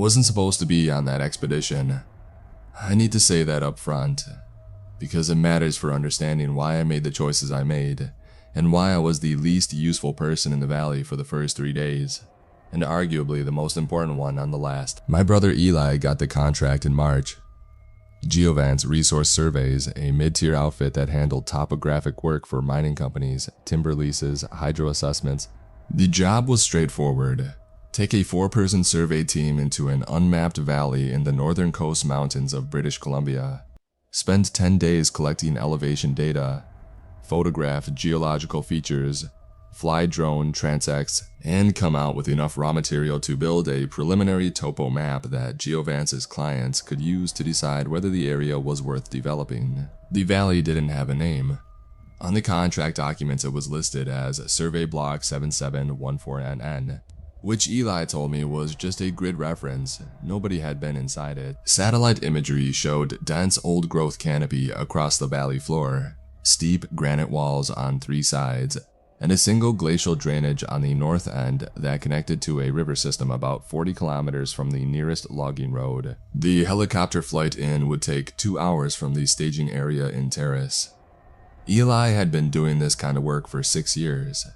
wasn't supposed to be on that expedition. I need to say that up front, because it matters for understanding why I made the choices I made, and why I was the least useful person in the valley for the first 3 days, and arguably the most important one on the last. My brother Eli got the contract in March. Geovance Resource Surveys, a mid-tier outfit that handled topographic work for mining companies, timber leases, hydro assessments. The job was straightforward. Take a 4-person survey team into an unmapped valley in the northern coast mountains of British Columbia. Spend 10 days collecting elevation data, photograph geological features, fly drone transects, and come out with enough raw material to build a preliminary topo map that Geovance's clients could use to decide whether the area was worth developing. The valley didn't have a name. On the contract documents it was listed as Survey Block 7714NN, which Eli told me was just a grid reference. Nobody had been inside it. Satellite imagery showed dense old-growth canopy across the valley floor, steep granite walls on 3 sides, and a single glacial drainage on the north end that connected to a river system about 40 kilometers from the nearest logging road. The helicopter flight in would take 2 hours from the staging area in Terrace. Eli had been doing this kind of work for 6 years.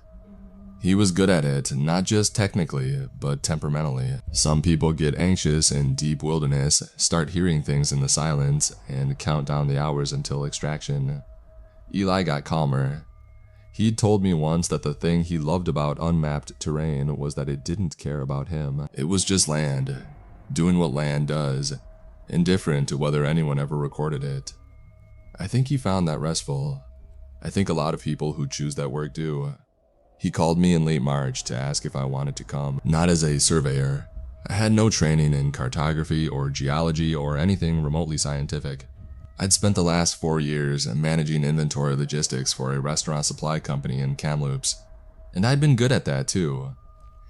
He was good at it, not just technically, but temperamentally. Some people get anxious in deep wilderness, start hearing things in the silence, and count down the hours until extraction. Eli got calmer. He'd told me once that the thing he loved about unmapped terrain was that it didn't care about him. It was just land, doing what land does, indifferent to whether anyone ever recorded it. I think he found that restful. I think a lot of people who choose that work do. He called me in late March to ask if I wanted to come, not as a surveyor. I had no training in cartography or geology or anything remotely scientific. I'd spent the last 4 years managing inventory logistics for a restaurant supply company in Kamloops, and I'd been good at that too.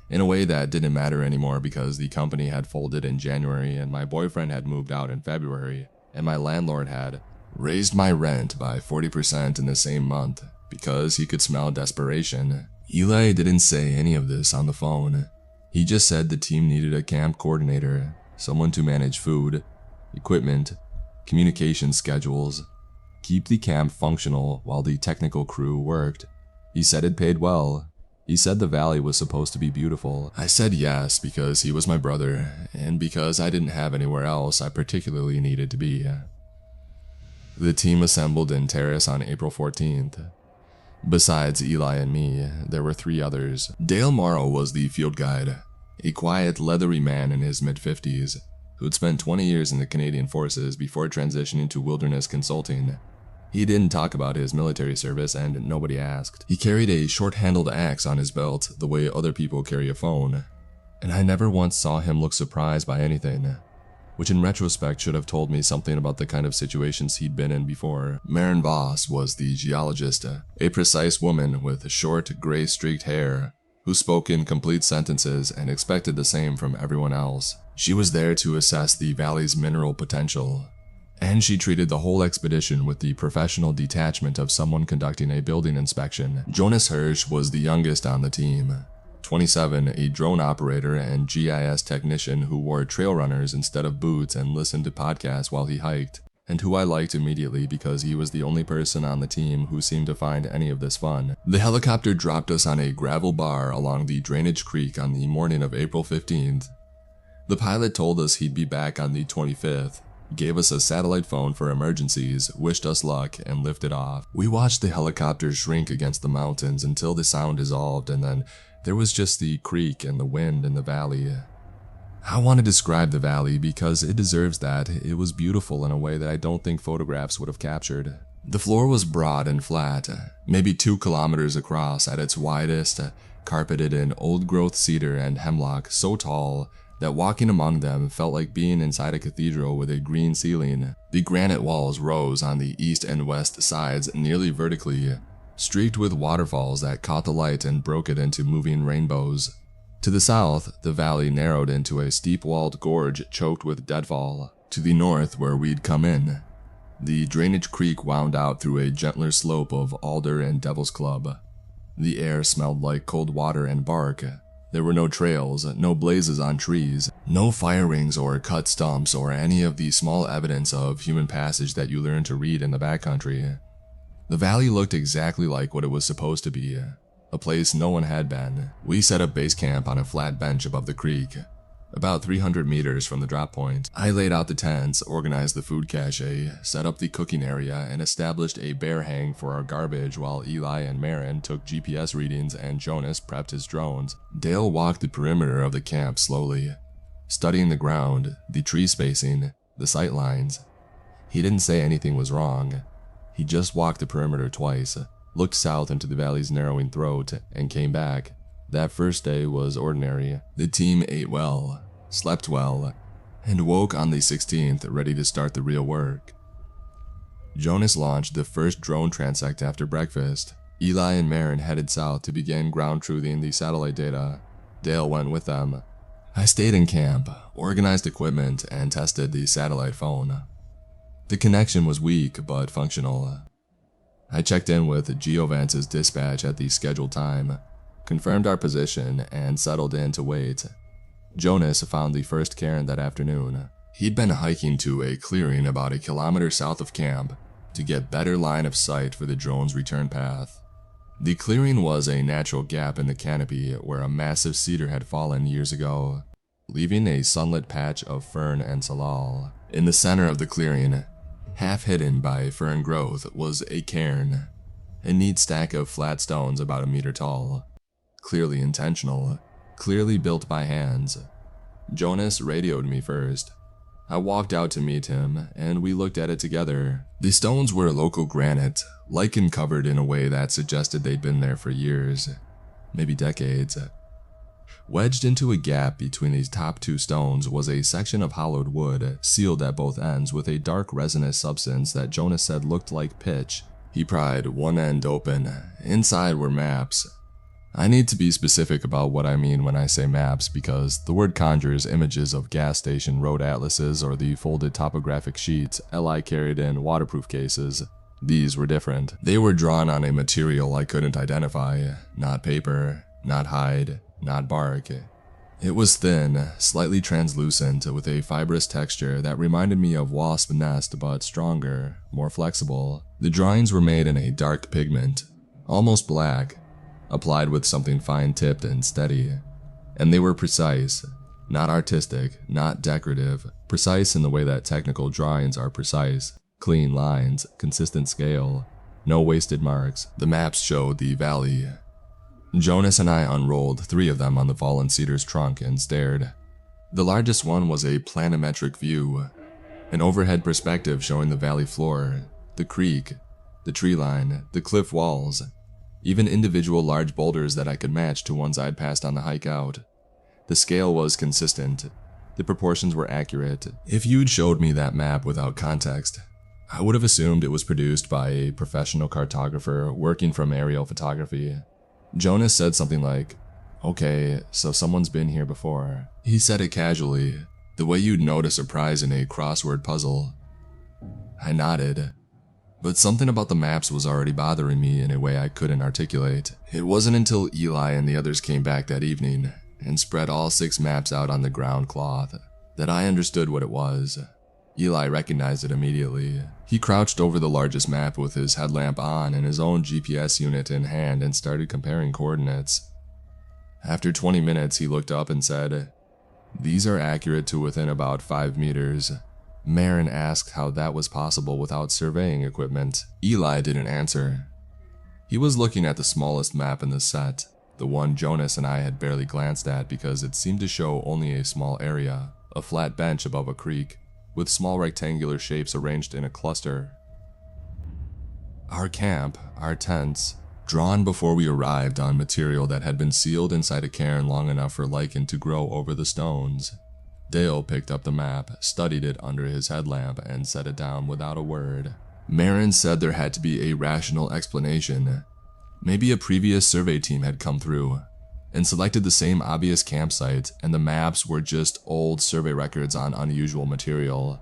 In a way that didn't matter anymore because the company had folded in January and my boyfriend had moved out in February, and my landlord had raised my rent by 40% in the same month because he could smell desperation. Eli didn't say any of this on the phone. He just said the team needed a camp coordinator, someone to manage food, equipment, communication schedules, keep the camp functional while the technical crew worked. He said it paid well. He said the valley was supposed to be beautiful. I said yes because he was my brother, and because I didn't have anywhere else I particularly needed to be. The team assembled in Terrace on April 14th. Besides Eli and me, there were 3 others. Dale Morrow was the field guide, a quiet, leathery man in his mid-50s, who'd spent 20 years in the Canadian Forces before transitioning to wilderness consulting. He didn't talk about his military service and nobody asked. He carried a short-handled axe on his belt the way other people carry a phone, and I never once saw him look surprised by anything, which in retrospect should have told me something about the kind of situations he'd been in before. Maren Voss was the geologist, a precise woman with short, gray-streaked hair, who spoke in complete sentences and expected the same from everyone else. She was there to assess the valley's mineral potential, and she treated the whole expedition with the professional detachment of someone conducting a building inspection. Jonas Hirsch was the youngest on the team, 27, a drone operator and GIS technician who wore trail runners instead of boots and listened to podcasts while he hiked, and who I liked immediately because he was the only person on the team who seemed to find any of this fun. The helicopter dropped us on a gravel bar along the drainage creek on the morning of April 15th. The pilot told us he'd be back on the 25th, gave us a satellite phone for emergencies, wished us luck, and lifted off. We watched the helicopter shrink against the mountains until the sound dissolved, and then there was just the creek and the wind in the valley. I want to describe the valley because it deserves that. It was beautiful in a way that I don't think photographs would have captured. The floor was broad and flat, maybe 2 kilometers across at its widest, carpeted in old-growth cedar and hemlock so tall that walking among them felt like being inside a cathedral with a green ceiling. The granite walls rose on the east and west sides nearly vertically, streaked with waterfalls that caught the light and broke it into moving rainbows. To the south, the valley narrowed into a steep-walled gorge choked with deadfall. To the north, where we'd come in, the drainage creek wound out through a gentler slope of alder and devil's club. The air smelled like cold water and bark. There were no trails, no blazes on trees, No fire rings or cut stumps or any of the small evidence of human passage that you learn to read in the backcountry. The valley looked exactly like what it was supposed to be, a place no one had been. We set up base camp on a flat bench above the creek, about 300 meters from the drop point. I laid out the tents, organized the food cache, set up the cooking area, and established a bear hang for our garbage while Eli and Marin took GPS readings and Jonas prepped his drones. Dale walked the perimeter of the camp slowly, studying the ground, the tree spacing, the sight lines. He didn't say anything was wrong. He just walked the perimeter twice, looked south into the valley's narrowing throat, and came back. That first day was ordinary. The team ate well, slept well, and woke on the 16th ready to start the real work. Jonas launched the first drone transect after breakfast. Eli and Marin headed south to begin ground truthing the satellite data. Dale went with them. I stayed in camp, organized equipment, and tested the satellite phone. The connection was weak but functional. I checked in with Geovance's dispatch at the scheduled time, confirmed our position, and settled in to wait. Jonas found the first cairn that afternoon. He'd been hiking to a clearing about a kilometer south of camp to get better line of sight for the drone's return path. The clearing was a natural gap in the canopy where a massive cedar had fallen years ago, leaving a sunlit patch of fern and salal. In the center of the clearing, half hidden by fern growth, was a cairn, a neat stack of flat stones about a meter tall. Clearly intentional, clearly built by hands. Jonas radioed me first. I walked out to meet him, and we looked at it together. The stones were local granite, lichen covered in a way that suggested they'd been there for years, maybe decades. Wedged into a gap between these top two stones was a section of hollowed wood, sealed at both ends with a dark resinous substance that Jonas said looked like pitch. He pried one end open. Inside were maps. I need to be specific about what I mean when I say maps because the word conjures images of gas station road atlases or the folded topographic sheets Li carried in waterproof cases. These were different. They were drawn on a material I couldn't identify, not paper, not hide, not bark. It was thin, slightly translucent, with a fibrous texture that reminded me of wasp nest but stronger, more flexible. The drawings were made in a dark pigment, almost black, applied with something fine-tipped and steady. And they were precise, not artistic, not decorative, precise in the way that technical drawings are precise. Clean lines, consistent scale, no wasted marks. The maps showed the valley. Jonas and I unrolled 3 of them on the fallen cedar's trunk and stared. The largest one was a planimetric view, an overhead perspective showing the valley floor, the creek, the tree line, the cliff walls, even individual large boulders that I could match to ones I'd passed on the hike out. The scale was consistent. The proportions were accurate. If you'd showed me that map without context, I would have assumed it was produced by a professional cartographer working from aerial photography. Jonas said something like, "Okay, so someone's been here before." He said it casually, the way you'd notice a prize in a crossword puzzle. I nodded, but something about the maps was already bothering me in a way I couldn't articulate. It wasn't until Eli and the others came back that evening and spread all 6 maps out on the ground cloth that I understood what it was. Eli recognized it immediately. He crouched over the largest map with his headlamp on and his own GPS unit in hand and started comparing coordinates. After 20 minutes, he looked up and said, "These are accurate to within about 5 meters. Marin asked how that was possible without surveying equipment. Eli didn't answer. He was looking at the smallest map in the set, the one Jonas and I had barely glanced at because it seemed to show only a small area, a flat bench above a creek, with small rectangular shapes arranged in a cluster. Our camp, our tents, drawn before we arrived on material that had been sealed inside a cairn long enough for lichen to grow over the stones. Dale picked up the map, studied it under his headlamp, and set it down without a word. Marin said there had to be a rational explanation. Maybe a previous survey team had come through and selected the same obvious campsite, and the maps were just old survey records on unusual material.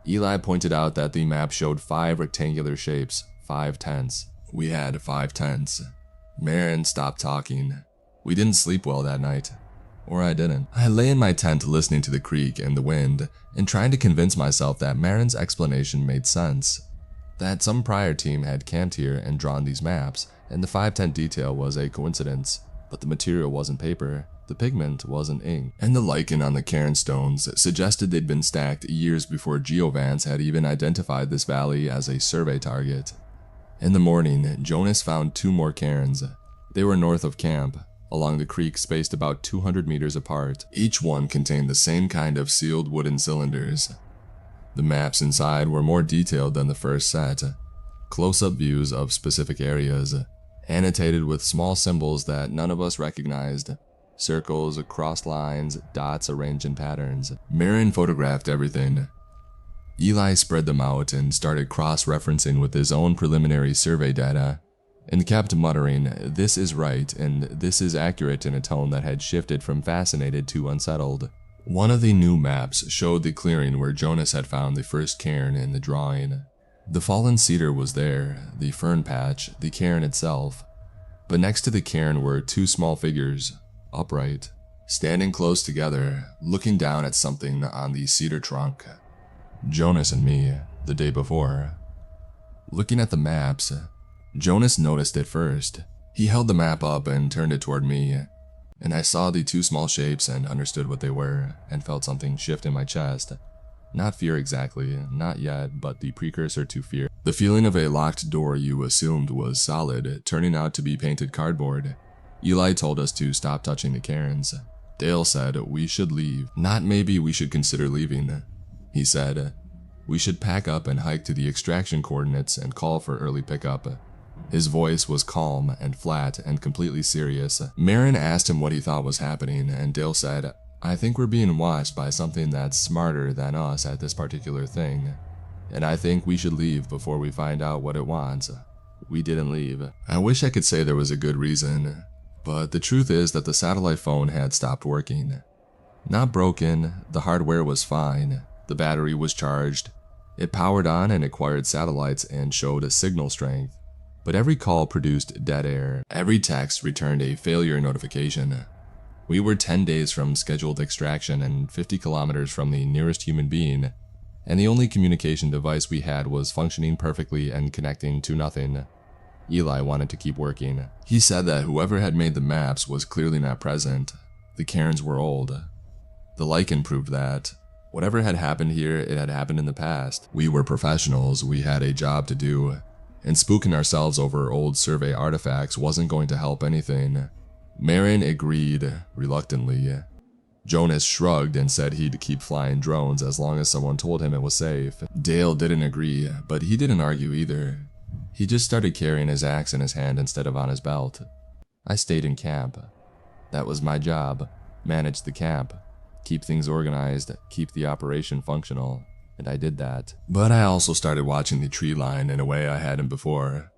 Eli pointed out that the map showed 5 rectangular shapes, 5 tents. We had 5 tents. Marin stopped talking. We didn't sleep well that night. Or I didn't. I lay in my tent listening to the creek and the wind and trying to convince myself that Marin's explanation made sense. That some prior team had camped here and drawn these maps, and the 5-tent detail was a coincidence, but the material wasn't paper, the pigment wasn't ink, and the lichen on the cairn stones suggested they'd been stacked years before geovans had even identified this valley as a survey target. In the morning, Jonas found 2 more cairns. They were north of camp, along the creek spaced about 200 meters apart. Each one contained the same kind of sealed wooden cylinders. The maps inside were more detailed than the first set, close-up views of specific areas, annotated with small symbols that none of us recognized. Circles, cross lines, dots arranged in patterns. Marin photographed everything. Eli spread them out and started cross-referencing with his own preliminary survey data, and kept muttering, "This is right," and "this is accurate," in a tone that had shifted from fascinated to unsettled. One of the new maps showed the clearing where Jonas had found the first cairn in the drawing. The fallen cedar was there, the fern patch, the cairn itself. But next to the cairn were 2 small figures, upright, standing close together, looking down at something on the cedar trunk. Jonas and me, the day before. Looking at the maps, Jonas noticed it first. He held the map up and turned it toward me, and I saw the 2 small shapes and understood what they were, and felt something shift in my chest. Not fear exactly, not yet, but the precursor to fear. The feeling of a locked door you assumed was solid, turning out to be painted cardboard. Eli told us to stop touching the cairns. Dale said we should leave. Not maybe we should consider leaving. He said we should pack up and hike to the extraction coordinates and call for early pickup. His voice was calm and flat and completely serious. Marin asked him what he thought was happening, and Dale said, "I think we're being watched by something that's smarter than us at this particular thing, and I think we should leave before we find out what it wants." We didn't leave. I wish I could say there was a good reason, but the truth is that the satellite phone had stopped working. Not broken, the hardware was fine, the battery was charged, it powered on and acquired satellites and showed a signal strength. But every call produced dead air. Every text returned a failure notification. We were 10 days from scheduled extraction and 50 kilometers from the nearest human being, and the only communication device we had was functioning perfectly and connecting to nothing. Eli wanted to keep working. He said that whoever had made the maps was clearly not present. The cairns were old. The lichen proved that. Whatever had happened here, it had happened in the past. We were professionals, we had a job to do, and spooking ourselves over old survey artifacts wasn't going to help anything. Marin agreed, reluctantly. Jonas shrugged and said he'd keep flying drones as long as someone told him it was safe. Dale didn't agree, but he didn't argue either. He just started carrying his axe in his hand instead of on his belt. I stayed in camp. That was my job, manage the camp, keep things organized, keep the operation functional. And I did that. But I also started watching the tree line in a way I hadn't before.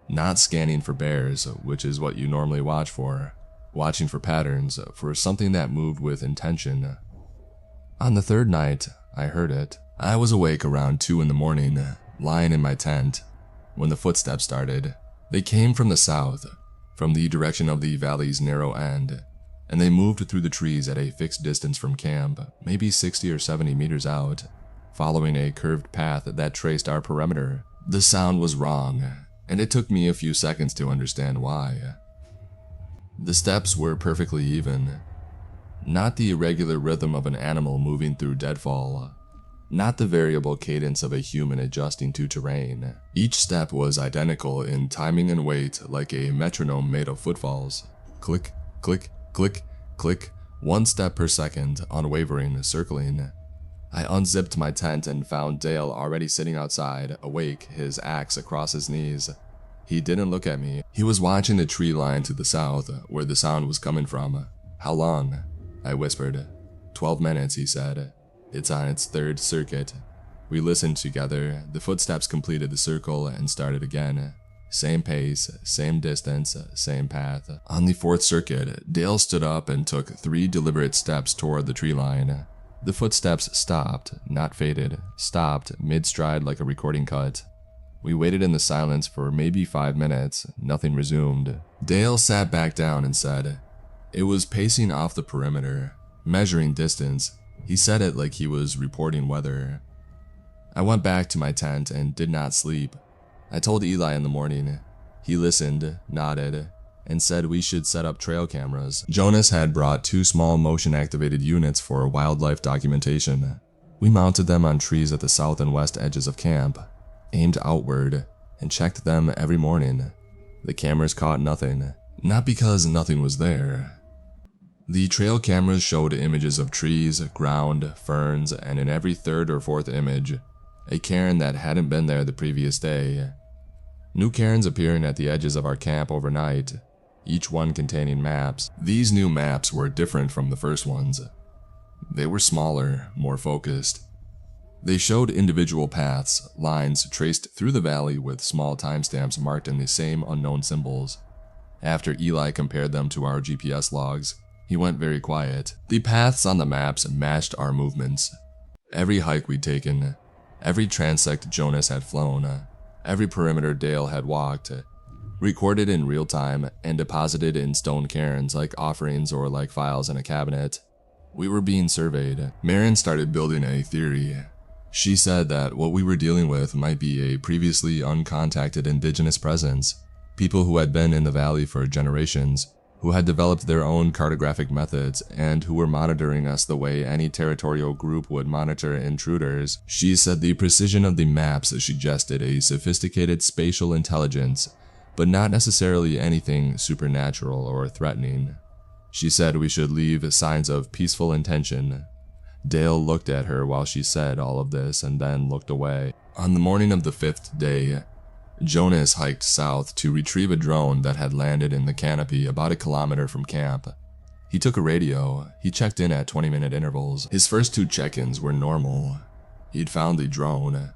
Not scanning for bears, which is what you normally watch for. Watching for patterns, for something that moved with intention. On the 3rd night, I heard it. I was awake around 2 in the morning, lying in my tent, when the footsteps started. They came from the south, from the direction of the valley's narrow end, and they moved through the trees at a fixed distance from camp, maybe 60 or 70 meters out, following a curved path that traced our perimeter. The sound was wrong, and it took me a few seconds to understand why. The steps were perfectly even. Not the irregular rhythm of an animal moving through deadfall. Not the variable cadence of a human adjusting to terrain. Each step was identical in timing and weight, like a metronome made of footfalls. Click, click, click, click, 1 step per second, unwavering, circling. I unzipped my tent and found Dale already sitting outside, awake, his axe across his knees. He didn't look at me. He was watching the tree line to the south, where the sound was coming from. "How long?" I whispered. 12 minutes, he said. "It's on its 3rd circuit." We listened together. The footsteps completed the circle and started again. Same pace, same distance, same path. On the 4th circuit, Dale stood up and took 3 deliberate steps toward the tree line. The footsteps stopped, not faded, stopped mid-stride like a recording cut. We waited in the silence for maybe 5 minutes, nothing resumed. Dale sat back down and said, It was pacing off the perimeter, measuring distance. He said it like he was reporting weather. I went back to my tent and did not sleep. I told Eli in the morning. He listened, nodded, and said we should set up trail cameras. Jonas had brought 2 small motion-activated units for wildlife documentation. We mounted them on trees at the south and west edges of camp, aimed outward, and checked them every morning. The cameras caught nothing, not because nothing was there. The trail cameras showed images of trees, ground, ferns, and in every 3rd or 4th image, a cairn that hadn't been there the previous day. New cairns appearing at the edges of our camp overnight, each one containing maps. These new maps were different from the first ones. They were smaller, more focused. They showed individual paths, lines traced through the valley with small timestamps marked in the same unknown symbols. After Eli compared them to our GPS logs, he went very quiet. The paths on the maps matched our movements. Every hike we'd taken, every transect Jonas had flown, every perimeter Dale had walked, recorded in real time and deposited in stone cairns like offerings or like files in a cabinet. We were being surveyed. Marin started building a theory. She said that what we were dealing with might be a previously uncontacted indigenous presence, people who had been in the valley for generations, who had developed their own cartographic methods, and who were monitoring us the way any territorial group would monitor intruders. She said the precision of the maps suggested a sophisticated spatial intelligence, but not necessarily anything supernatural or threatening. She said we should leave signs of peaceful intention. Dale looked at her while she said all of this and then looked away. On the morning of the 5th day, Jonas hiked south to retrieve a drone that had landed in the canopy about 1 kilometer from camp. He took a radio. He checked in at 20-minute intervals. His first 2 check-ins were normal. He'd found the drone.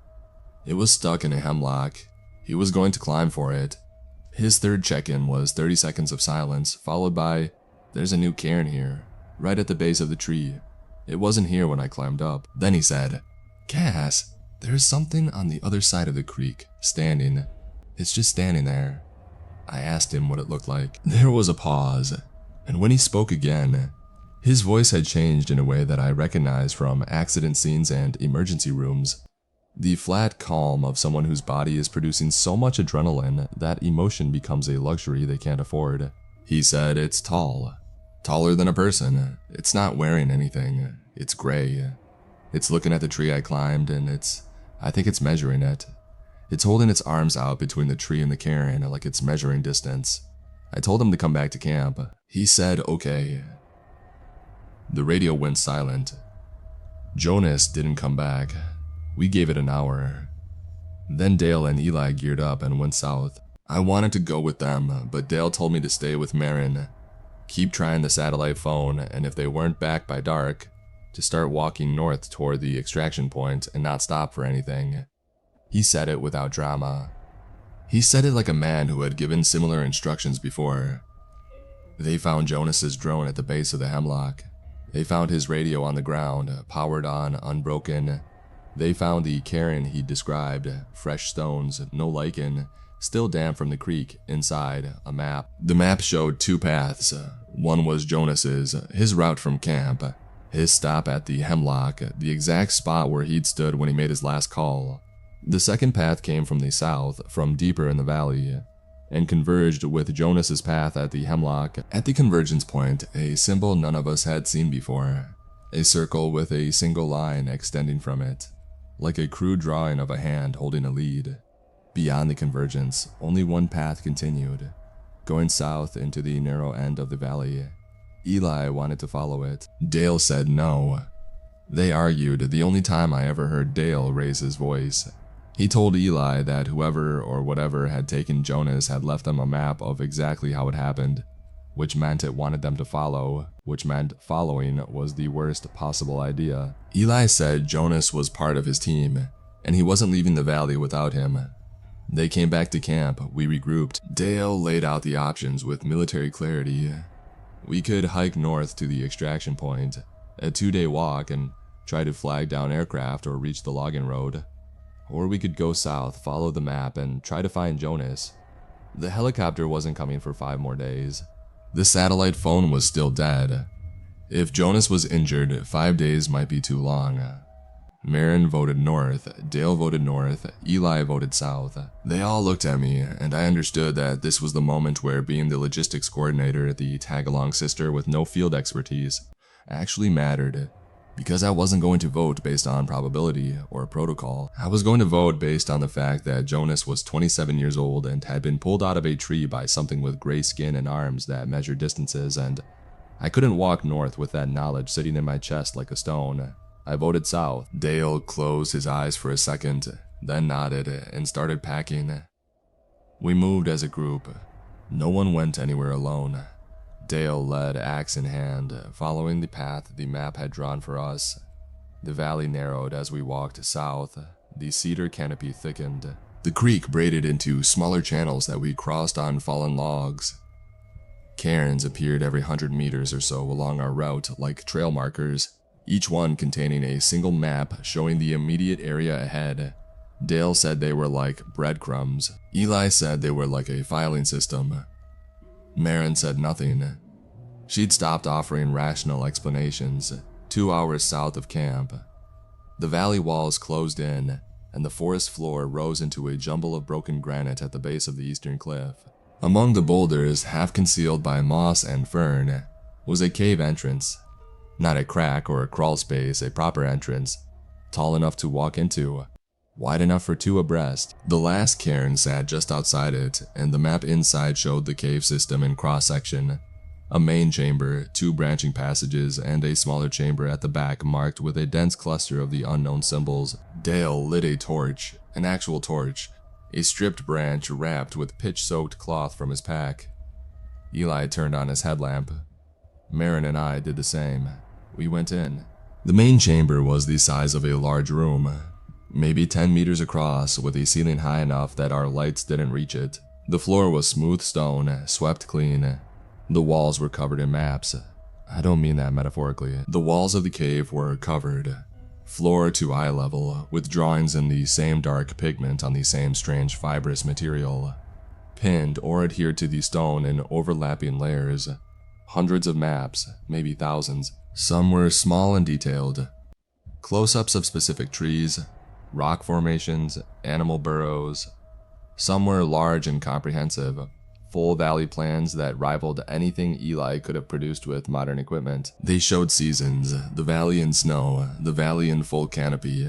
It was stuck in a hemlock. He was going to climb for it. His 3rd check-in was 30 seconds of silence, followed by, "There's a new cairn here, right at the base of the tree. It wasn't here when I climbed up." Then he said, "Cass, there's something on the other side of the creek, standing. It's just standing there." I asked him what it looked like. There was a pause, and when he spoke again, his voice had changed in a way that I recognized from accident scenes and emergency rooms. The flat calm of someone whose body is producing so much adrenaline that emotion becomes a luxury they can't afford. He said it's tall. Taller than a person. It's not wearing anything. It's gray. It's looking at the tree I climbed, and I think it's measuring it. It's holding its arms out between the tree and the cairn like it's measuring distance. I told him to come back to camp. He said okay. The radio went silent. Jonas didn't come back. We gave it an hour. Then Dale and Eli geared up and went south. I wanted to go with them, but Dale told me to stay with Marin. Keep trying the satellite phone, and if they weren't back by dark, to start walking north toward the extraction point and not stop for anything. He said it without drama. He said it like a man who had given similar instructions before. They found Jonas's drone at the base of the hemlock. They found his radio on the ground, powered on, unbroken. They found the cairn he described, fresh stones, no lichen, still damp from the creek, inside, a map. The map showed 2 paths. One was Jonas's, his route from camp, his stop at the hemlock, the exact spot where he'd stood when he made his last call. The second path came from the south, from deeper in the valley, and converged with Jonas's path at the hemlock. At the convergence point, a symbol none of us had seen before, a circle with a single line extending from it, like a crude drawing of a hand holding a lead. Beyond the convergence, only one path continued, going south into the narrow end of the valley. Eli wanted to follow it. Dale said no. They argued, the only time I ever heard Dale raise his voice. He told Eli that whoever or whatever had taken Jonas had left them a map of exactly how it happened, which meant it wanted them to follow, which meant following was the worst possible idea. Eli said Jonas was part of his team, and he wasn't leaving the valley without him. They came back to camp, we regrouped. Dale laid out the options with military clarity. We could hike north to the extraction point, a 2-day walk, and try to flag down aircraft or reach the logging road. Or we could go south, follow the map, and try to find Jonas. The helicopter wasn't coming for 5 more days. The satellite phone was still dead. If Jonas was injured, 5 days might be too long. Marin voted north, Dale voted north, Eli voted south. They all looked at me, and I understood that this was the moment where being the logistics coordinator, the tag-along sister with no field expertise, actually mattered. Because I wasn't going to vote based on probability or protocol. I was going to vote based on the fact that Jonas was 27 years old and had been pulled out of a tree by something with gray skin and arms that measured distances, and I couldn't walk north with that knowledge sitting in my chest like a stone. I voted south. Dale closed his eyes for a second, then nodded and started packing. We moved as a group. No one went anywhere alone. Dale led, axe in hand, following the path the map had drawn for us. The valley narrowed as we walked south. The cedar canopy thickened. The creek braided into smaller channels that we crossed on fallen logs. Cairns appeared every 100 meters or so along our route like trail markers, each one containing a single map showing the immediate area ahead. Dale said they were like breadcrumbs. Eli said they were like a filing system. Marin said nothing. She'd stopped offering rational explanations. 2 hours south of camp. The valley walls closed in, and the forest floor rose into a jumble of broken granite at the base of the eastern cliff. Among the boulders, half concealed by moss and fern, was a cave entrance. Not a crack or a crawl space, a proper entrance, tall enough to walk into, wide enough for 2 abreast. The last cairn sat just outside it, and the map inside showed the cave system in cross-section. A main chamber, 2 branching passages, and a smaller chamber at the back marked with a dense cluster of the unknown symbols. Dale lit a torch, an actual torch, a stripped branch wrapped with pitch-soaked cloth from his pack. Eli turned on his headlamp. Marin and I did the same. We went in. The main chamber was the size of a large room, maybe 10 meters across, with a ceiling high enough that our lights didn't reach it. The floor was smooth stone, swept clean. The walls were covered in maps. I don't mean that metaphorically. The walls of the cave were covered, floor to eye level, with drawings in the same dark pigment on the same strange fibrous material, pinned or adhered to the stone in overlapping layers. Hundreds of maps, maybe thousands. Some were small and detailed. Close-ups of specific trees, rock formations, animal burrows. Some were large and comprehensive, full valley plans that rivaled anything Eli could have produced with modern equipment. They showed seasons, the valley in snow, the valley in full canopy,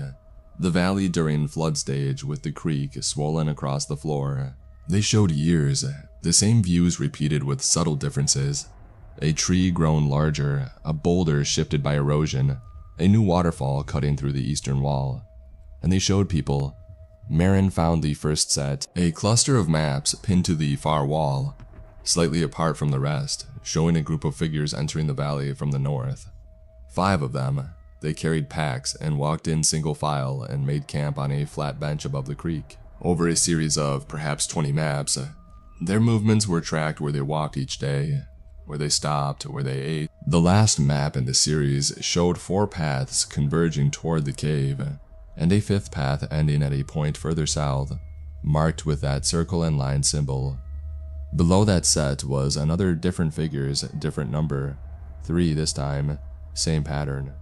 the valley during flood stage with the creek swollen across the floor. They showed years, the same views repeated with subtle differences. A tree grown larger, a boulder shifted by erosion, a new waterfall cutting through the eastern wall. And they showed people. Marin found the first set, a cluster of maps pinned to the far wall, slightly apart from the rest, showing a group of figures entering the valley from the north. 5 of them. They carried packs and walked in single file and made camp on a flat bench above the creek. Over a series of perhaps 20 maps, their movements were tracked where they walked each day, where they stopped, where they ate. The last map in the series showed 4 paths converging toward the cave, and a 5th path ending at a point further south, marked with that circle and line symbol. Below that set was another different figures, different number, 3 this time, same pattern.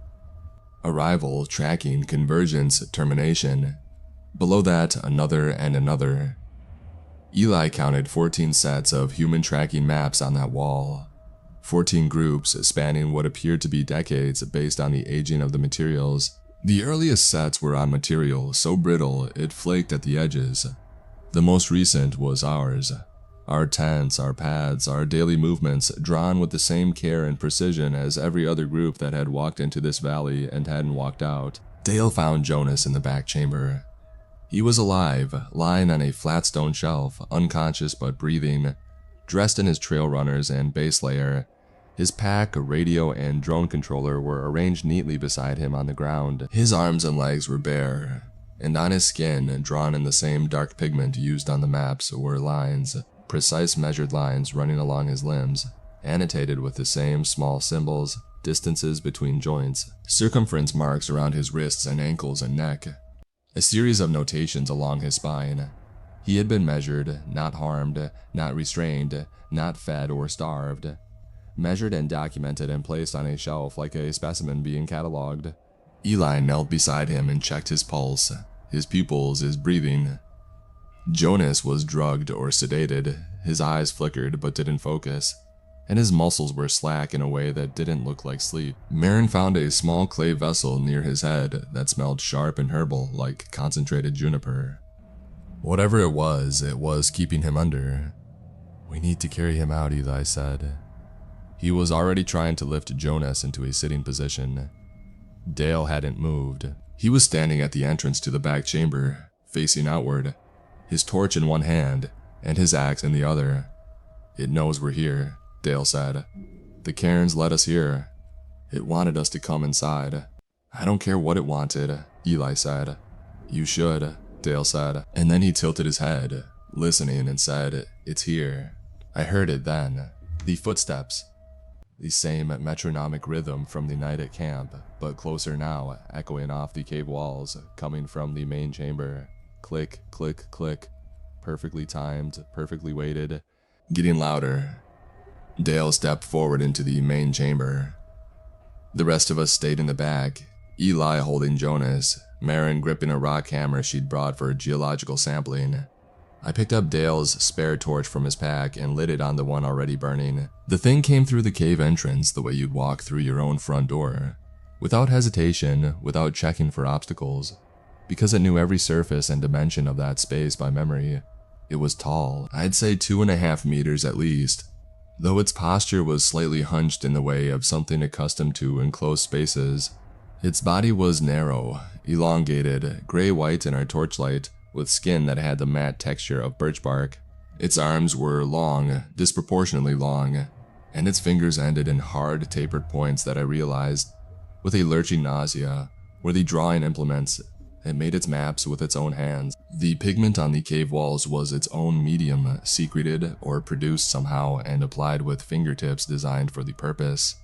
Arrival, tracking, convergence, termination. Below that, another and another. Eli counted 14 sets of human tracking maps on that wall. 14 groups spanning what appeared to be decades based on the aging of the materials. The earliest sets were on material so brittle it flaked at the edges. The most recent was ours. Our tents, our pads, our daily movements, drawn with the same care and precision as every other group that had walked into this valley and hadn't walked out. Dale found Jonas in the back chamber. He was alive, lying on a flat stone shelf, unconscious but breathing, dressed in his trail runners and base layer. His pack, radio, and drone controller were arranged neatly beside him on the ground. His arms and legs were bare, and on his skin, drawn in the same dark pigment used on the maps, were lines, precise measured lines running along his limbs, annotated with the same small symbols, distances between joints, circumference marks around his wrists and ankles and neck, a series of notations along his spine. He had been measured, not harmed, not restrained, not fed or starved. measured and documented and placed on a shelf like a specimen being cataloged. Eli knelt beside him and checked his pulse, his pupils, his breathing. Jonas was drugged or sedated, his eyes flickered but didn't focus, and his muscles were slack in a way that didn't look like sleep. Marin found a small clay vessel near his head that smelled sharp and herbal like concentrated juniper. Whatever it was keeping him under. "We need to carry him out," Eli said. He was already trying to lift Jonas into a sitting position. Dale hadn't moved. He was standing at the entrance to the back chamber, facing outward, his torch in one hand and his axe in the other. "It knows we're here," Dale said. "The cairns led us here. It wanted us to come inside." "I don't care what it wanted," Eli said. "You should," Dale said. And then he tilted his head, listening, and said, "It's here." I heard it then. The footsteps. The same metronomic rhythm from the night at camp, but closer now, echoing off the cave walls, coming from the main chamber. Click, click, click. Perfectly timed, perfectly weighted, getting louder. Dale stepped forward into the main chamber. The rest of us stayed in the back, Eli holding Jonas, Marin gripping a rock hammer she'd brought for geological sampling. I picked up Dale's spare torch from his pack and lit it on the one already burning. The thing came through the cave entrance the way you'd walk through your own front door, without hesitation, without checking for obstacles, because it knew every surface and dimension of that space by memory. It was tall, I'd say 2.5 meters at least, though its posture was slightly hunched in the way of something accustomed to enclosed spaces. Its body was narrow, elongated, gray-white in our torchlight, with skin that had the matte texture of birch bark. Its arms were long, disproportionately long, and its fingers ended in hard, tapered points that I realized, with a lurching nausea, were the drawing implements. It made its maps with its own hands. The pigment on the cave walls was its own medium, secreted or produced somehow and applied with fingertips designed for the purpose.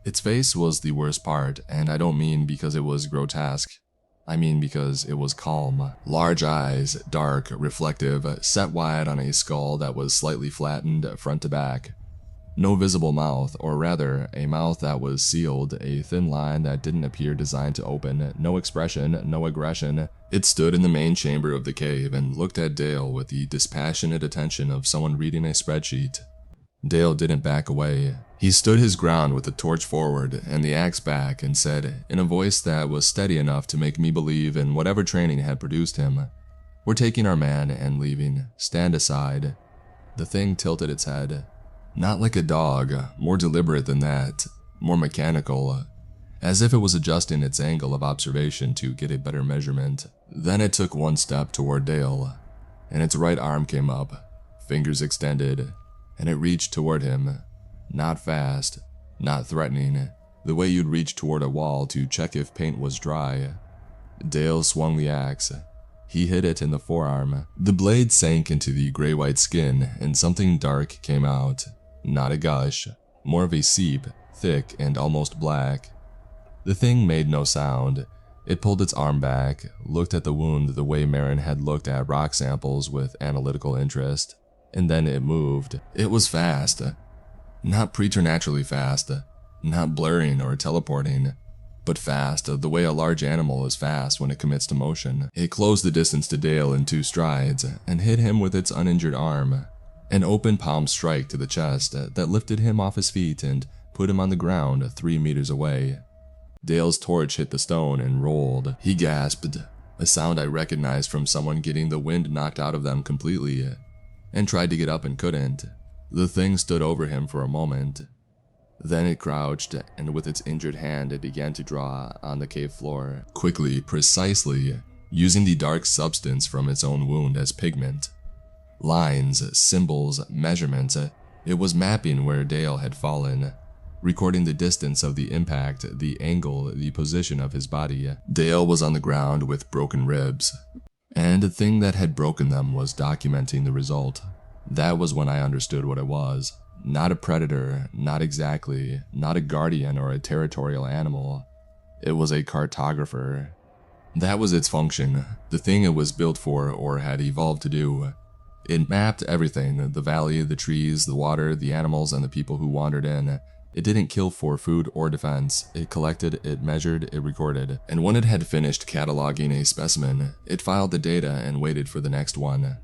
Its face was the worst part, and I don't mean because it was grotesque. I mean because it was calm. Large eyes, dark, reflective, set wide on a skull that was slightly flattened front to back. No visible mouth, or rather, a mouth that was sealed, a thin line that didn't appear designed to open, no expression, no aggression. It stood in the main chamber of the cave and looked at Dale with the dispassionate attention of someone reading a spreadsheet. Dale didn't back away. He stood his ground with the torch forward and the axe back and said, in a voice that was steady enough to make me believe in whatever training had produced him, "We're taking our man and leaving. Stand aside." The thing tilted its head. Not like a dog, more deliberate than that, more mechanical, as if it was adjusting its angle of observation to get a better measurement. Then it took one step toward Dale, and its right arm came up, fingers extended, and it reached toward him. Not fast, not threatening, the way you'd reach toward a wall to check if paint was dry. Dale swung the axe. He hit it in the forearm. The blade sank into the gray-white skin, and something dark came out. Not a gush, more of a seep, thick and almost black. The thing made no sound. It pulled its arm back, looked at the wound the way Marin had looked at rock samples with analytical interest, and then it moved. It was fast. Not preternaturally fast, not blurring or teleporting, but fast the way a large animal is fast when it commits to motion. It closed the distance to Dale in 2 strides and hit him with its uninjured arm. An open palm strike to the chest that lifted him off his feet and put him on the ground 3 meters away. Dale's torch hit the stone and rolled. He gasped, a sound I recognized from someone getting the wind knocked out of them completely, and tried to get up and couldn't. The thing stood over him for a moment. Then it crouched, and with its injured hand it began to draw on the cave floor, quickly, precisely, using the dark substance from its own wound as pigment. Lines, symbols, measurements. It was mapping where Dale had fallen, recording the distance of the impact, the angle, the position of his body. Dale was on the ground with broken ribs, and the thing that had broken them was documenting the result. That was when I understood what it was. Not a predator, not exactly, not a guardian or a territorial animal. It was a cartographer. That was its function, the thing it was built for or had evolved to do. It mapped everything, the valley, the trees, the water, the animals, and the people who wandered in. It didn't kill for food or defense. It collected, it measured, it recorded. And when it had finished cataloging a specimen, it filed the data and waited for the next one.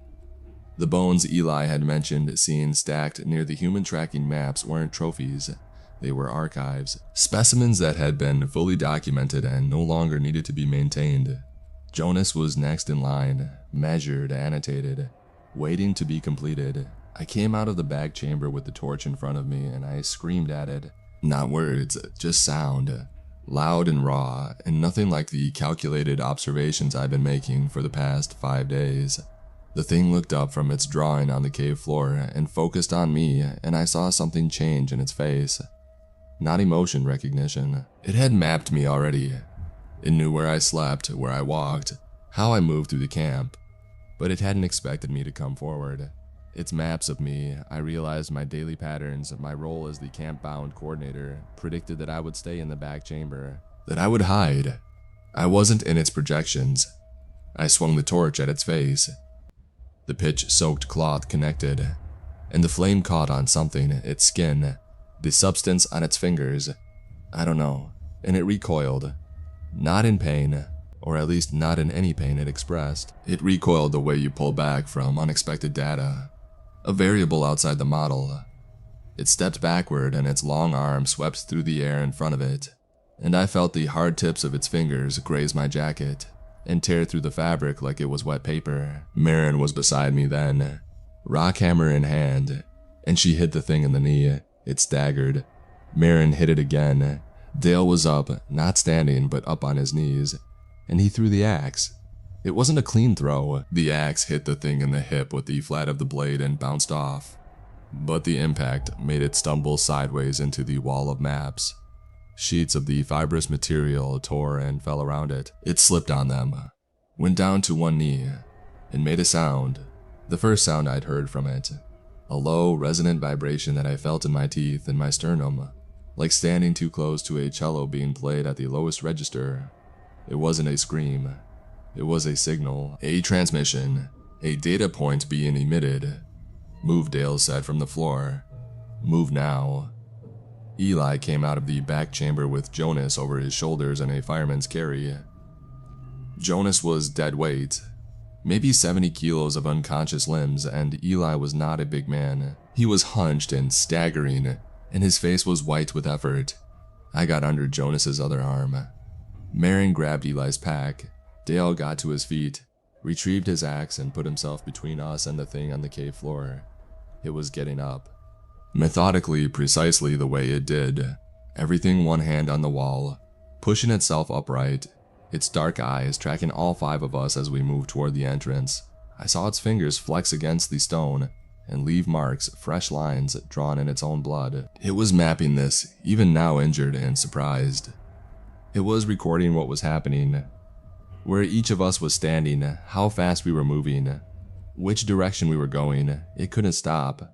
The bones Eli had mentioned seeing stacked near the human tracking maps weren't trophies. They were archives. Specimens that had been fully documented and no longer needed to be maintained. Jonas was next in line, measured, annotated, waiting to be completed. I came out of the back chamber with the torch in front of me and I screamed at it. Not words, just sound. Loud and raw, and nothing like the calculated observations I've been making for the past 5 days. The thing looked up from its drawing on the cave floor and focused on me, and I saw something change in its face. Not emotion recognition. It had mapped me already. It knew where I slept, where I walked, how I moved through the camp. But it hadn't expected me to come forward. Its maps of me, I realized my daily patterns, my role as the camp-bound coordinator, predicted that I would stay in the back chamber, that I would hide. I wasn't in its projections. I swung the torch at its face. The pitch-soaked cloth connected, and the flame caught on something, its skin, the substance on its fingers. I don't know, and it recoiled. Not in pain, or at least not in any pain it expressed. It recoiled the way you pull back from unexpected data. A variable outside the model. It stepped backward and its long arm swept through the air in front of it, and I felt the hard tips of its fingers graze my jacket and tear through the fabric like it was wet paper. Marin was beside me then, rock hammer in hand, and she hit the thing in the knee. It staggered. Marin hit it again. Dale was up, not standing but up on his knees, and he threw the axe. It wasn't a clean throw. The axe hit the thing in the hip with the flat of the blade and bounced off. But the impact made it stumble sideways into the wall of maps. Sheets of the fibrous material tore and fell around it. It slipped on them, went down to one knee, and made a sound. The first sound I'd heard from it. A low, resonant vibration that I felt in my teeth and my sternum, like standing too close to a cello being played at the lowest register. It wasn't a scream. It was a signal, a transmission, a data point being emitted. Move, Dale said from the floor. Move now. Eli came out of the back chamber with Jonas over his shoulders in a fireman's carry. Jonas was dead weight, maybe 70 kilos of unconscious limbs, and Eli was not a big man. He was hunched and staggering, and his face was white with effort. I got under Jonas's other arm. Marin grabbed Eli's pack. Dale got to his feet, retrieved his axe, and put himself between us and the thing on the cave floor. It was getting up. Methodically, precisely the way it did. Everything one hand on the wall, pushing itself upright, its dark eyes tracking all 5 of us as we moved toward the entrance. I saw its fingers flex against the stone and leave marks, fresh lines drawn in its own blood. It was mapping this, even now injured and surprised. It was recording what was happening. Where each of us was standing, how fast we were moving, which direction we were going. It couldn't stop.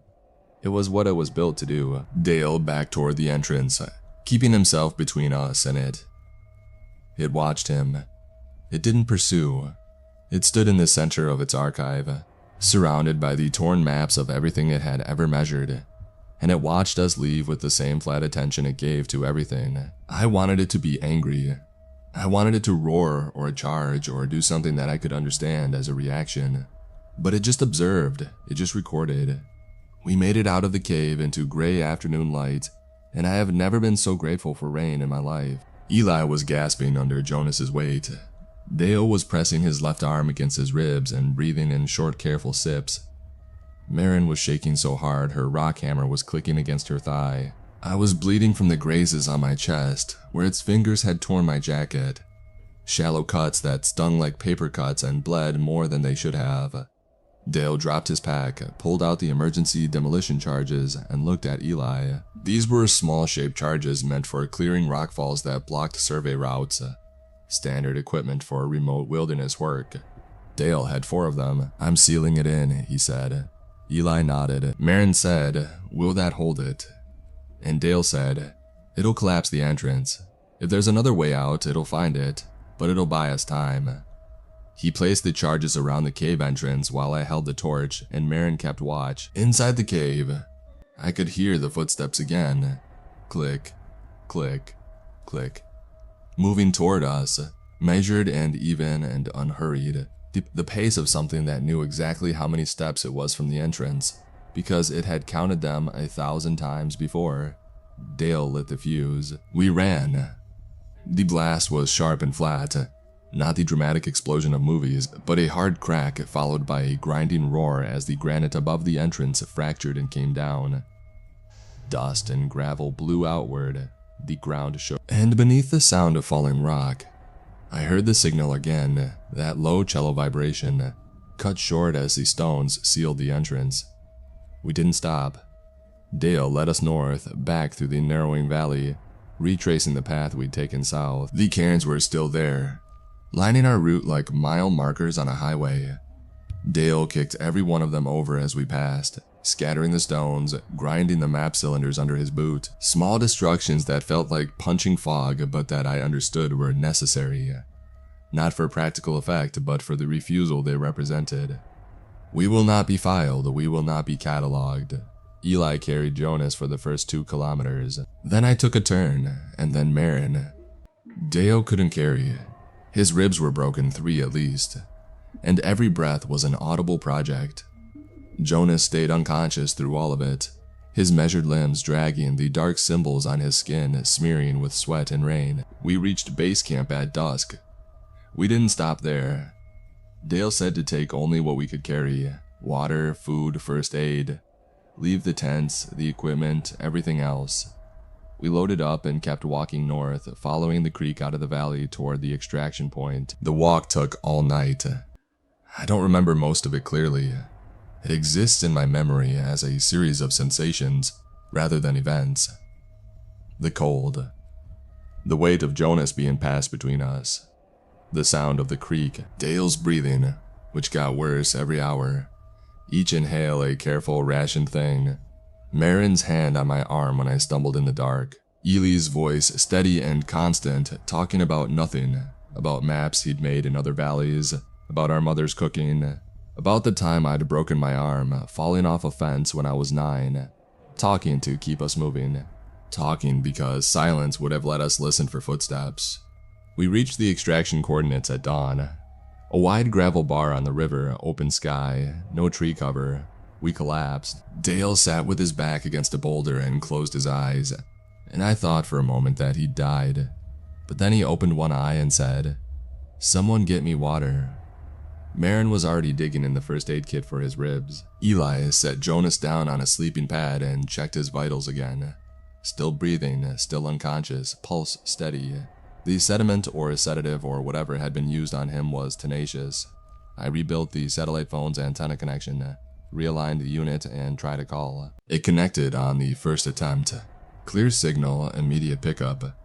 It was what it was built to do. Dale backed toward the entrance, keeping himself between us and it. It watched him. It didn't pursue. It stood in the center of its archive, surrounded by the torn maps of everything it had ever measured, and it watched us leave with the same flat attention it gave to everything. I wanted it to be angry. I wanted it to roar or charge or do something that I could understand as a reaction. But it just observed, it just recorded. We made it out of the cave into gray afternoon light, and I have never been so grateful for rain in my life. Eli was gasping under Jonas's weight. Dale was pressing his left arm against his ribs and breathing in short, careful sips. Marin was shaking so hard her rock hammer was clicking against her thigh. I was bleeding from the grazes on my chest, where its fingers had torn my jacket. Shallow cuts that stung like paper cuts and bled more than they should have. Dale dropped his pack, pulled out the emergency demolition charges, and looked at Eli. These were small-shaped charges meant for clearing rockfalls that blocked survey routes. Standard equipment for remote wilderness work. Dale had 4 of them. "I'm sealing it in," he said. Eli nodded. Marin said, "Will that hold it?" And Dale said, "It'll collapse the entrance. If there's another way out, it'll find it, but it'll buy us time." He placed the charges around the cave entrance while I held the torch and Marin kept watch. Inside the cave, I could hear the footsteps again. Click, click, click. Moving toward us, measured and even and unhurried. The pace of something that knew exactly how many steps it was from the entrance, because it had counted them 1,000 times before. Dale lit the fuse. We ran. The blast was sharp and flat, not the dramatic explosion of movies, but a hard crack followed by a grinding roar as the granite above the entrance fractured and came down. Dust and gravel blew outward. The ground shook, and beneath the sound of falling rock, I heard the signal again, that low cello vibration, cut short as the stones sealed the entrance. We didn't stop. Dale led us north, back through the narrowing valley, retracing the path we'd taken south. The cairns were still there, lining our route like mile markers on a highway. Dale kicked every one of them over as we passed, scattering the stones, grinding the map cylinders under his boot. Small destructions that felt like punching fog, but that I understood were necessary. Not for practical effect, but for the refusal they represented. We will not be filed, we will not be catalogued. Eli carried Jonas for the first 2 kilometers. Then I took a turn, and then Marin. Dale couldn't carry. His ribs were broken, 3 at least, and every breath was an audible project. Jonas stayed unconscious through all of it, his measured limbs dragging, the dark symbols on his skin smearing with sweat and rain. We reached base camp at dusk. We didn't stop there. Dale said to take only what we could carry: water, food, first aid. Leave the tents, the equipment, everything else. We loaded up and kept walking north, following the creek out of the valley toward the extraction point. The walk took all night. I don't remember most of it clearly. It exists in my memory as a series of sensations rather than events. The cold. The weight of Jonas being passed between us. The sound of the creek. Dale's breathing, which got worse every hour. Each inhale a careful, rationed thing. Marin's hand on my arm when I stumbled in the dark. Eli's voice steady and constant, talking about nothing. About maps he'd made in other valleys. About our mother's cooking. About the time I'd broken my arm, falling off a fence when I was 9. Talking to keep us moving. Talking because silence would have let us listen for footsteps. We reached the extraction coordinates at dawn. A wide gravel bar on the river, open sky, no tree cover. We collapsed. Dale sat with his back against a boulder and closed his eyes, and I thought for a moment that he'd died. But then he opened one eye and said, "Someone get me water." Marin was already digging in the first aid kit for his ribs. Eli set Jonas down on a sleeping pad and checked his vitals again. Still breathing, still unconscious, pulse steady. The sediment or sedative or whatever had been used on him was tenacious. I rebuilt the satellite phone's antenna connection, realigned the unit, and tried a call. It connected on the first attempt. Clear signal, immediate pickup.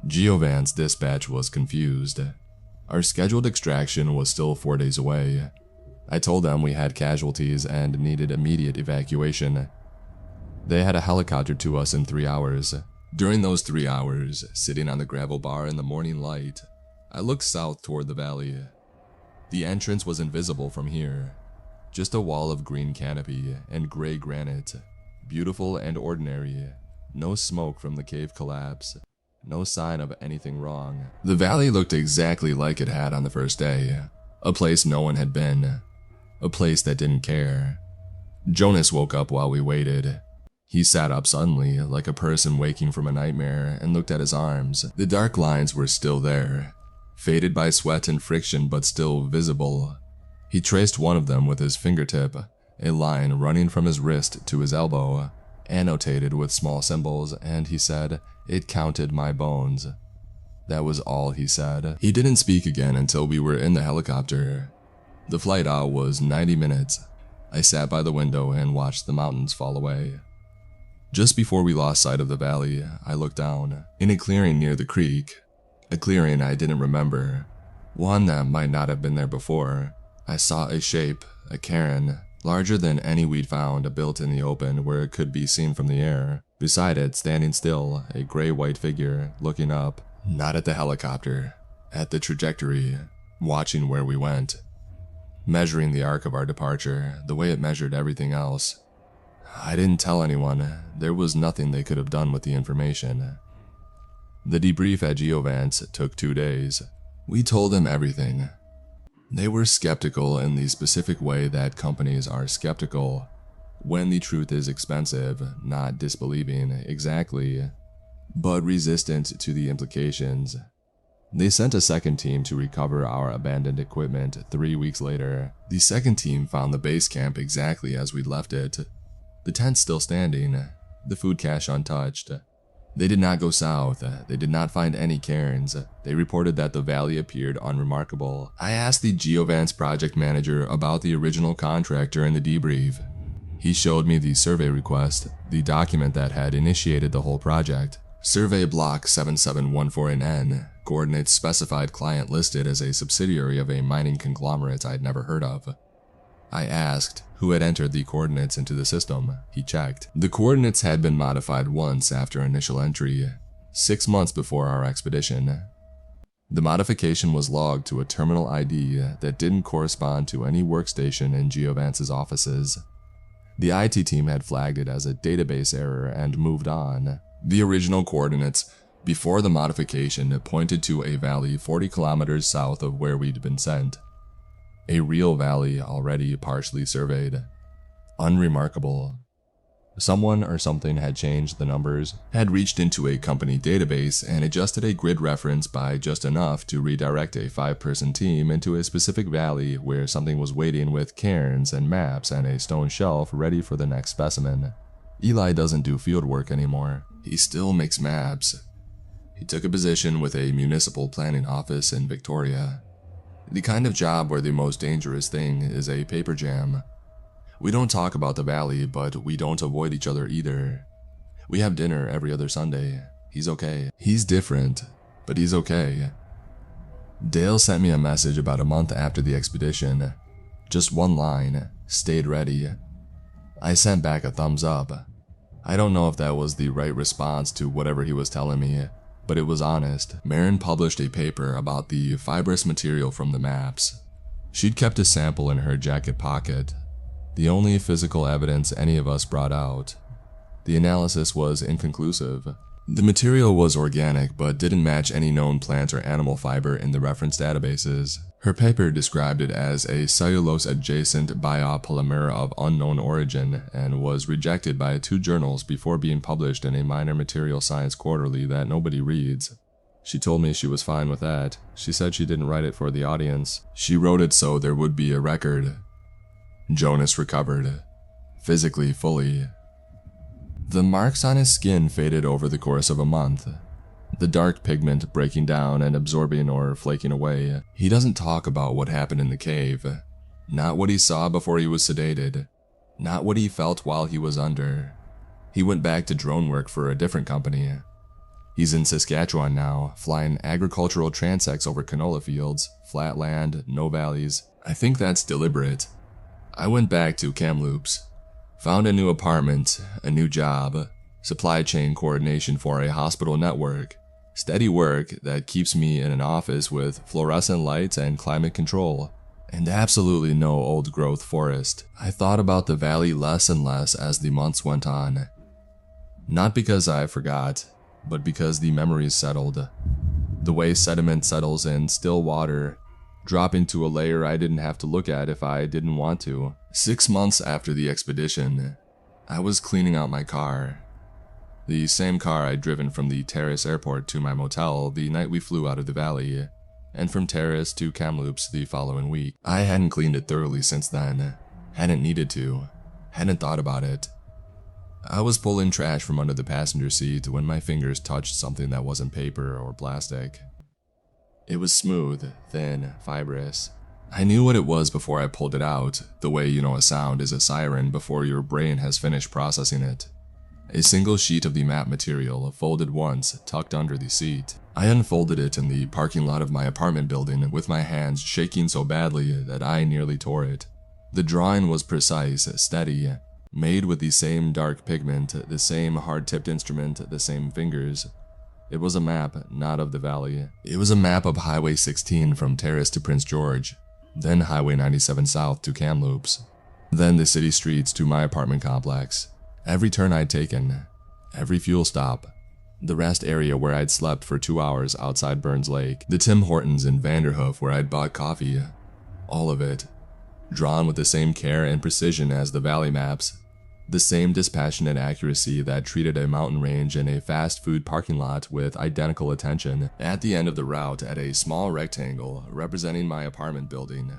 Giovan's dispatch was confused. Our scheduled extraction was still 4 days away. I told them we had casualties and needed immediate evacuation. They had a helicopter to us in 3 hours. During those 3 hours, sitting on the gravel bar in the morning light, I looked south toward the valley. The entrance was invisible from here. Just a wall of green canopy and gray granite. Beautiful and ordinary. No smoke from the cave collapse. No sign of anything wrong. The valley looked exactly like it had on the first day. A place no one had been. A place that didn't care. Jonas woke up while we waited. He sat up suddenly, like a person waking from a nightmare, and looked at his arms. The dark lines were still there, faded by sweat and friction but still visible. He traced one of them with his fingertip, a line running from his wrist to his elbow, annotated with small symbols, and he said, "It counted my bones." That was all he said. He didn't speak again until we were in the helicopter. The flight out was 90 minutes. I sat by the window and watched the mountains fall away. Just before we lost sight of the valley, I looked down. In a clearing near the creek, a clearing I didn't remember, one that might not have been there before, I saw a shape, a cairn, larger than any we'd found, built in the open where it could be seen from the air. Beside it, standing still, a gray-white figure, looking up, not at the helicopter, at the trajectory. watching where we went, measuring the arc of our departure the way it measured everything else. I didn't tell anyone. There was nothing they could have done with the information. The debrief at Geovance took 2 days. We told them everything. They were skeptical in the specific way that companies are skeptical when the truth is expensive, not disbelieving exactly, but resistant to the implications. They sent a second team to recover our abandoned equipment 3 weeks later. The second team found the base camp exactly as we'd left it. The tent still standing, the food cache untouched. They did not go south. They did not find any cairns. They reported that the valley appeared unremarkable. I asked the Geovance project manager about the original contract during the debrief. He showed me the survey request, the document that had initiated the whole project. Survey block 7714N, coordinates specified client listed as a subsidiary of a mining conglomerate I'd never heard of. I asked who had entered the coordinates into the system. He checked. The coordinates had been modified once after initial entry, 6 months before our expedition. The modification was logged to a terminal ID that didn't correspond to any workstation in Geovance's offices. The IT team had flagged it as a database error and moved on. The original coordinates before the modification pointed to a valley 40 kilometers south of where we'd been sent. A real valley already partially surveyed. Unremarkable. Someone or something had changed the numbers, had reached into a company database and adjusted a grid reference by just enough to redirect a 5-person team into a specific valley where something was waiting with cairns and maps and a stone shelf ready for the next specimen. Eli doesn't do field work anymore. He still makes maps. He took a position with a municipal planning office in Victoria. The kind of job where the most dangerous thing is a paper jam. We don't talk about the valley, but we don't avoid each other either. We have dinner every other Sunday. He's okay. He's different, but he's okay. Dale sent me a message about a month after the expedition. Just one line, stayed ready. I sent back a thumbs up. I don't know if that was the right response to whatever he was telling me, but it was honest. Marin published a paper about the fibrous material from the maps. She'd kept a sample in her jacket pocket, the only physical evidence any of us brought out. The analysis was inconclusive. The material was organic but didn't match any known plant or animal fiber in the reference databases. Her paper described it as a cellulose-adjacent biopolymer of unknown origin and was rejected by 2 journals before being published in a minor material science quarterly that nobody reads. She told me she was fine with that. She said she didn't write it for the audience. She wrote it so there would be a record. Jonas recovered. Physically, fully. The marks on his skin faded over the course of a month. The dark pigment breaking down and absorbing or flaking away. He doesn't talk about what happened in the cave. Not what he saw before he was sedated. Not what he felt while he was under. He went back to drone work for a different company. He's in Saskatchewan now, flying agricultural transects over canola fields, flat land, no valleys. I think that's deliberate. I went back to Kamloops. Found a new apartment, a new job, supply chain coordination for a hospital network, steady work that keeps me in an office with fluorescent lights and climate control, and absolutely no old growth forest. I thought about the valley less and less as the months went on. Not because I forgot, but because the memories settled. The way sediment settles in still water, dropping to a layer I didn't have to look at if I didn't want to. 6 months after the expedition, I was cleaning out my car. The same car I'd driven from the Terrace airport to my motel the night we flew out of the valley, and from Terrace to Kamloops the following week. I hadn't cleaned it thoroughly since then. Hadn't needed to. Hadn't thought about it. I was pulling trash from under the passenger seat when my fingers touched something that wasn't paper or plastic. It was smooth, thin, fibrous. I knew what it was before I pulled it out, the way you know a sound is a siren before your brain has finished processing it. A single sheet of the map material, folded once, tucked under the seat. I unfolded it in the parking lot of my apartment building with my hands shaking so badly that I nearly tore it. The drawing was precise, steady, made with the same dark pigment, the same hard-tipped instrument, the same fingers. It was a map, not of the valley. It was a map of Highway 16 from Terrace to Prince George, then Highway 97 south to Kamloops, then the city streets to my apartment complex. Every turn I'd taken, every fuel stop, the rest area where I'd slept for 2 hours outside Burns Lake, the Tim Hortons in Vanderhoof where I'd bought coffee, all of it, drawn with the same care and precision as the valley maps, the same dispassionate accuracy that treated a mountain range and a fast food parking lot with identical attention. At the end of the route, at a small rectangle representing my apartment building,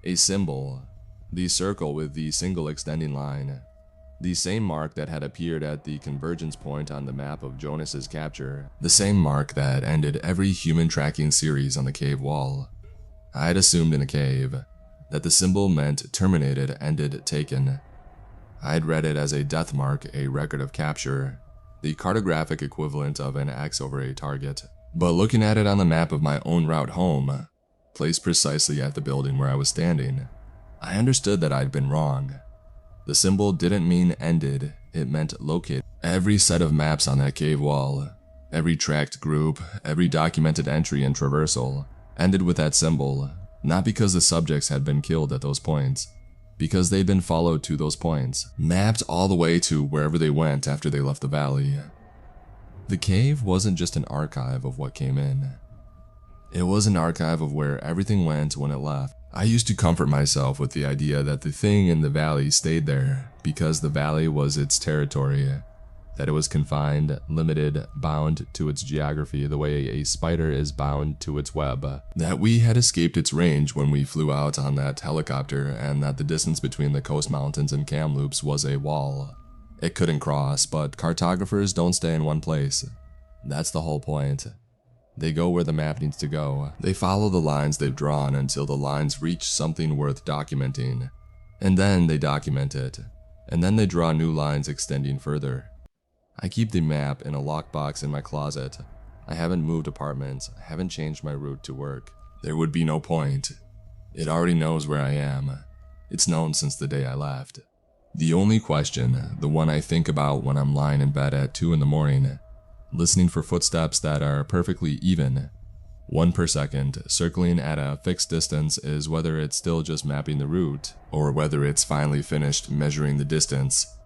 a symbol, the circle with the single extending line, the same mark that had appeared at the convergence point on the map of Jonas's capture, the same mark that ended every human tracking series on the cave wall. I had assumed in a cave that the symbol meant terminated, ended, taken. I had read it as a death mark, a record of capture, the cartographic equivalent of an X over a target. But looking at it on the map of my own route home, placed precisely at the building where I was standing, I understood that I'd been wrong. The symbol didn't mean ended, it meant located. Every set of maps on that cave wall, every tracked group, every documented entry and traversal, ended with that symbol, not because the subjects had been killed at those points, because they'd been followed to those points, mapped all the way to wherever they went after they left the valley. The cave wasn't just an archive of what came in. It was an archive of where everything went when it left. I used to comfort myself with the idea that the thing in the valley stayed there because the valley was its territory, that it was confined, limited, bound to its geography the way a spider is bound to its web, that we had escaped its range when we flew out on that helicopter, and that the distance between the coast mountains and Kamloops was a wall. It couldn't cross, but cartographers don't stay in one place. That's the whole point. They go where the map needs to go. They follow the lines they've drawn until the lines reach something worth documenting. And then they document it. And then they draw new lines extending further. I keep the map in a lockbox in my closet. I haven't moved apartments. I haven't changed my route to work. There would be no point. It already knows where I am. It's known since the day I left. The only question, the one I think about when I'm lying in bed at 2 in the morning, listening for footsteps that are perfectly even, 1 per second, circling at a fixed distance, is whether it's still just mapping the route, or whether it's finally finished measuring the distance